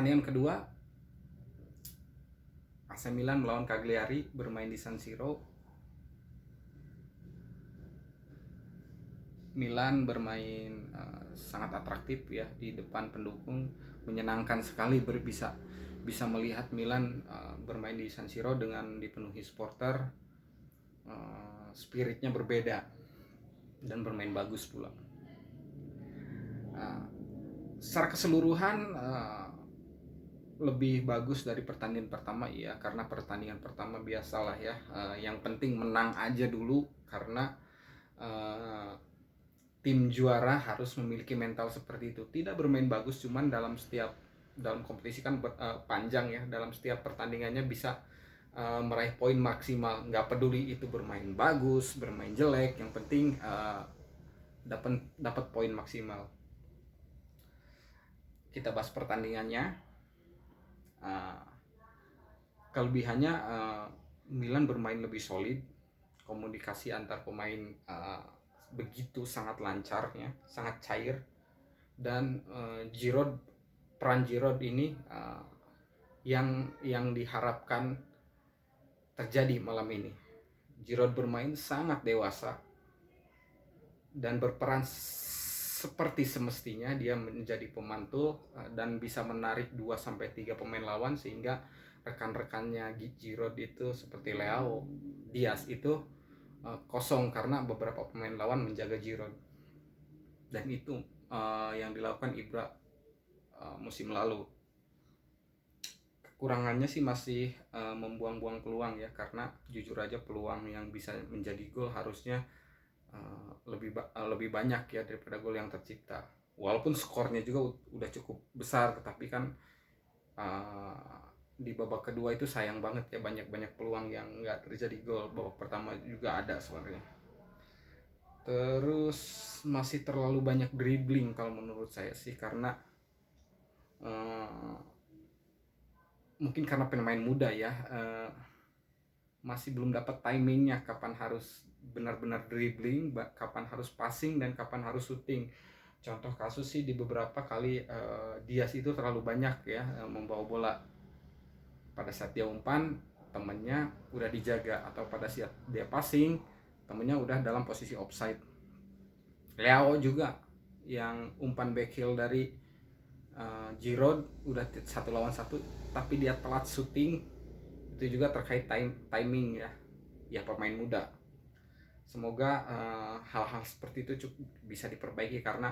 Pertandingan kedua, AC Milan melawan Cagliari bermain di San Siro. Milan bermain sangat atraktif ya di depan pendukung, menyenangkan sekali bisa melihat Milan bermain di San Siro dengan dipenuhi supporter. Spiritnya berbeda dan bermain bagus pula. Secara keseluruhan lebih bagus dari pertandingan pertama ya, karena pertandingan pertama biasalah ya, yang penting menang aja dulu, karena tim juara harus memiliki mental seperti itu. Tidak bermain bagus, cuman dalam kompetisi kan panjang ya, dalam setiap pertandingannya bisa meraih poin maksimal. Nggak peduli itu bermain bagus, bermain jelek, yang penting dapat poin maksimal. Kita bahas pertandingannya. Kelebihannya, Milan bermain lebih solid, komunikasi antar pemain begitu sangat lancar ya, sangat cair, dan peran Giroud ini yang diharapkan terjadi malam ini. Giroud bermain sangat dewasa dan berperan seperti semestinya. Dia menjadi pemantul dan bisa menarik 2-3 pemain lawan, sehingga rekan-rekannya Giroud itu seperti Leao, Diaz itu kosong karena beberapa pemain lawan menjaga Giroud. Dan itu yang dilakukan Ibra musim lalu. Kekurangannya sih masih membuang-buang peluang ya, karena jujur aja peluang yang bisa menjadi gol harusnya lebih banyak ya daripada gol yang tercipta. Walaupun skornya juga udah cukup besar, tetapi kan di babak kedua itu sayang banget ya, banyak peluang yang nggak terjadi gol. Babak pertama juga ada sebenarnya. Terus masih terlalu banyak dribbling kalau menurut saya sih, karena mungkin karena pemain muda ya, masih belum dapat timingnya, kapan harus benar-benar dribbling, kapan harus passing, dan kapan harus shooting. Contoh kasus sih di beberapa kali Diaz itu terlalu banyak ya membawa bola. Pada saat dia umpan, temennya udah dijaga, atau pada saat dia passing, temennya udah dalam posisi offside. Leao juga yang umpan backheel dari Giroud udah 1 lawan 1, tapi dia telat shooting. Itu juga terkait timing ya pemain muda. Semoga hal-hal seperti itu bisa diperbaiki, karena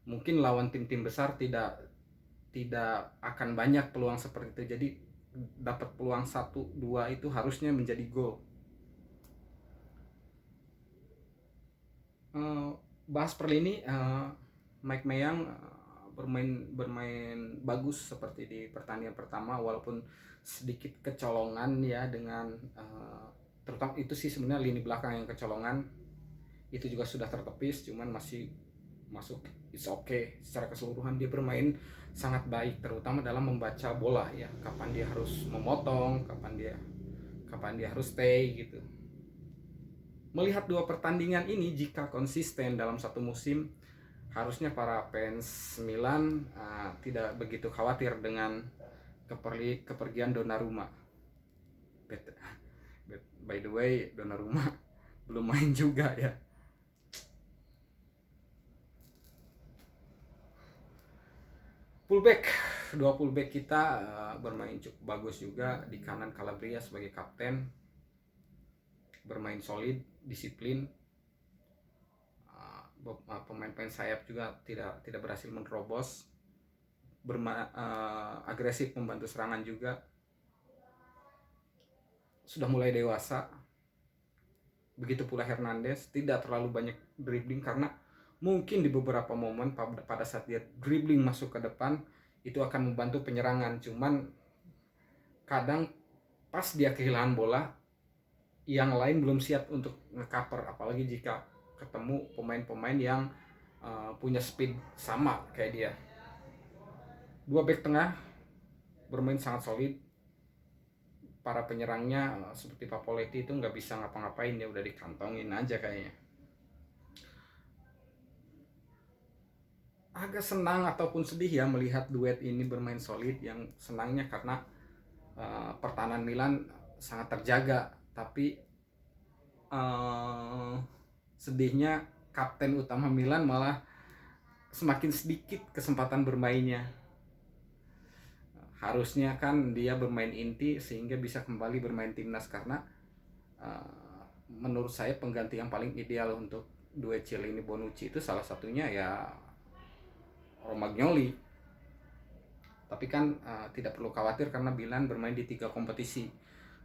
mungkin lawan tim-tim besar tidak akan banyak peluang seperti itu. Jadi dapat peluang 1-2 itu harusnya menjadi gol. Bahas per lini, Mike Maignan bermain bagus seperti di pertandingan pertama, walaupun sedikit kecolongan ya, dengan terutama itu sih sebenarnya lini belakang yang kecolongan. Itu juga sudah tertepis, cuman masih masuk, it's okay. Secara keseluruhan dia bermain sangat baik, terutama dalam membaca bola ya, kapan dia harus memotong, kapan dia harus stay gitu. Melihat dua pertandingan ini, jika konsisten dalam satu musim, harusnya para fans Milan tidak begitu khawatir dengan kepergian Donnarumma. By the way, Donnarumma belum main juga ya. Dua fullback kita bermain cukup bagus juga. Di kanan Calabria sebagai kapten, bermain solid, disiplin. Pemain-pemain sayap juga tidak berhasil menerobos, agresif membantu serangan juga. Sudah mulai dewasa. Begitu pula Hernandez, tidak terlalu banyak dribbling, karena mungkin di beberapa momen pada saat dia dribbling masuk ke depan itu akan membantu penyerangan. Cuman kadang pas dia kehilangan bola, yang lain belum siap untuk nge-cover, apalagi jika ketemu pemain-pemain yang punya speed sama kayak dia. Dua back tengah bermain sangat solid. Para penyerangnya seperti Papoletti itu nggak bisa ngapa-ngapain, dia udah dikantongin aja kayaknya. agak senang ataupun sedih ya melihat duet ini bermain solid. Yang senangnya karena pertahanan Milan sangat terjaga, tapi sedihnya kapten utama Milan malah semakin sedikit kesempatan bermainnya. Harusnya kan dia bermain inti sehingga bisa kembali bermain timnas, karena menurut saya pengganti yang paling ideal untuk duet Chiellini Bonucci itu salah satunya ya Romagnoli. Tapi kan tidak perlu khawatir karena Milan bermain di 3 kompetisi.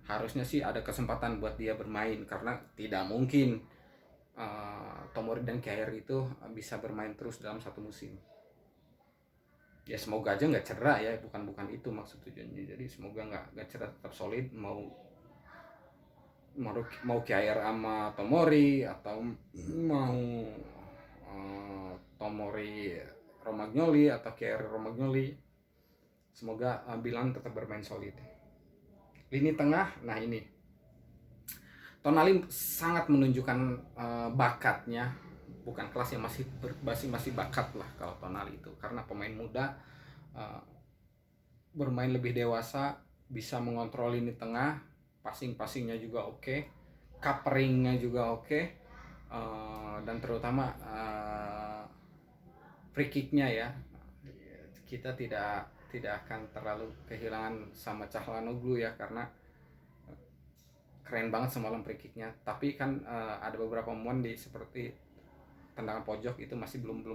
Harusnya sih ada kesempatan buat dia bermain, karena tidak mungkin Tomori dan Kjaer itu bisa bermain terus dalam satu musim. Ya semoga aja nggak cedera ya, bukan itu maksud tujuannya. Jadi semoga nggak cedera, tetap solid. Mau Kjaer sama Tomori, atau mau Tomori Romagnoli atau Kjaer Romagnoli, semoga Milan tetap bermain solid. Lini tengah, nah ini Tonali sangat menunjukkan bakatnya, bukan kelas yang masih bakat lah kalau Tonali itu, karena pemain muda bermain lebih dewasa, bisa mengontrol lini tengah, passingnya juga oke, coveringnya juga oke, dan terutama free kicknya ya, kita tidak akan terlalu kehilangan sama Calhanoglu ya, karena keren banget semalam free kicknya. Tapi kan ada beberapa momen seperti tendangan pojok itu masih belum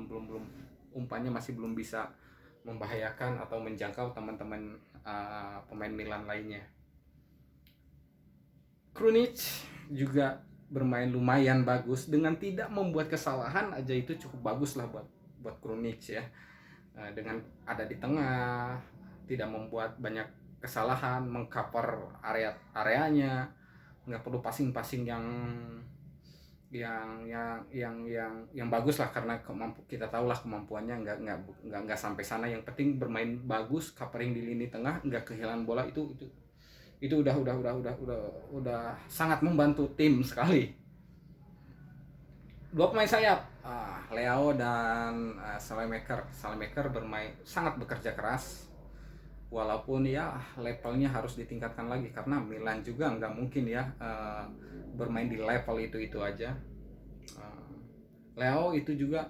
umpannya masih belum bisa membahayakan atau menjangkau teman-teman pemain Milan lainnya. Krunic juga bermain lumayan bagus, dengan tidak membuat kesalahan aja itu cukup bagus lah buat Krunic ya. Dengan ada di tengah, tidak membuat banyak kesalahan, mengcover areanya, nggak perlu passing yang bagus lah, karena kita tahu lah kemampuannya nggak sampai sana. Yang penting bermain bagus, covering di lini tengah, nggak kehilangan bola, itu udah sangat membantu tim sekali. 2 pemain sayap, Leao dan Salemaker bermain sangat bekerja keras, walaupun ya levelnya harus ditingkatkan lagi, karena Milan juga nggak mungkin ya bermain di level itu aja. Leo itu juga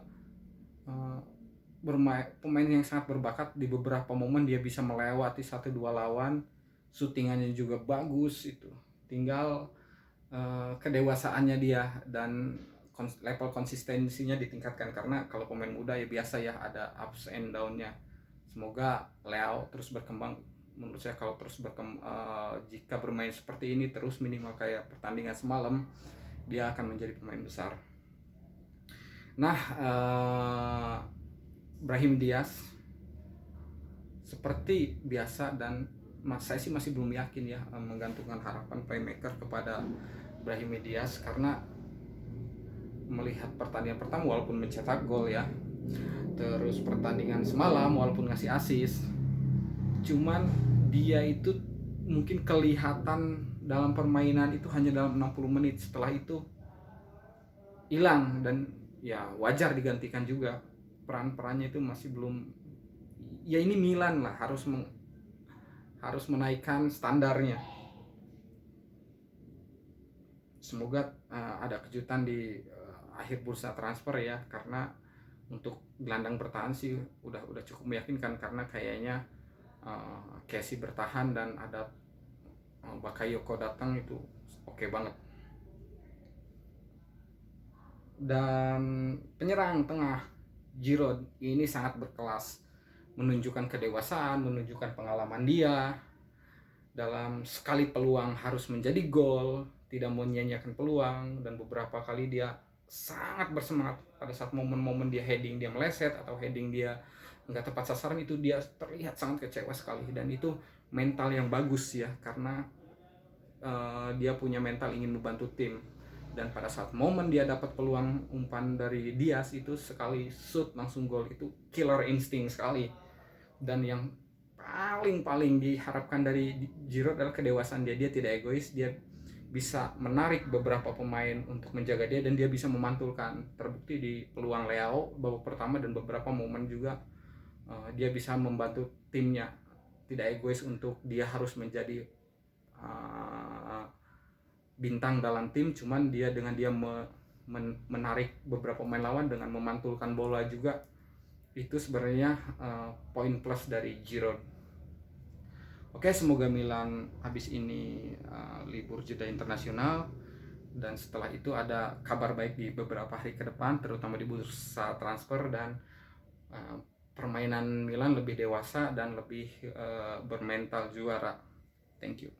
pemain yang sangat berbakat. Di beberapa momen dia bisa melewati 1-2 lawan, syutingannya juga bagus. Itu tinggal kedewasaannya dia dan level konsistensinya ditingkatkan, karena kalau pemain muda ya biasa ya ada ups and down-nya. Semoga Leo terus berkembang. Menurut saya kalau terus jika bermain seperti ini terus, minimal kayak pertandingan semalam, dia akan menjadi pemain besar. Nah, Brahim Diaz seperti biasa, dan saya sih masih belum yakin ya menggantungkan harapan playmaker kepada Brahim Diaz, karena melihat pertandingan pertama walaupun mencetak gol ya, terus pertandingan semalam walaupun ngasih assist, cuman dia itu mungkin kelihatan dalam permainan itu hanya dalam 60 menit. Setelah itu hilang, dan ya wajar digantikan juga. Peran-perannya itu masih belum, ya ini Milan lah, harus menaikkan standarnya. Semoga ada kejutan di akhir bursa transfer ya, karena untuk gelandang bertahan sih udah cukup meyakinkan, karena kayaknya Casey bertahan dan ada Bakayoko datang, itu oke banget. Dan penyerang tengah Giroud ini sangat berkelas, menunjukkan kedewasaan, menunjukkan pengalaman dia. Dalam sekali peluang harus menjadi gol, tidak menyia-nyiakan peluang, dan beberapa kali dia sangat bersemangat pada saat momen-momen dia heading, dia meleset, atau heading dia nggak tepat sasaran, itu dia terlihat sangat kecewa sekali. Dan itu mental yang bagus ya, karena dia punya mental ingin membantu tim. Dan pada saat momen dia dapat peluang umpan dari Diaz, itu sekali shoot langsung gol, itu killer instinct sekali. Dan yang paling diharapkan dari Giroud adalah kedewasaan dia tidak egois, dia bisa menarik beberapa pemain untuk menjaga dia dan dia bisa memantulkan. Terbukti di peluang Leao babak pertama dan beberapa momen juga dia bisa membantu timnya, tidak egois untuk dia harus menjadi bintang dalam tim, cuman dia dengan dia menarik beberapa pemain lawan dengan memantulkan bola juga. Itu sebenarnya poin plus dari Giroud. Oke, semoga Milan habis ini libur jeda internasional, dan setelah itu ada kabar baik di beberapa hari ke depan, terutama di bursa transfer, dan permainan Milan lebih dewasa dan lebih bermental juara. Thank you.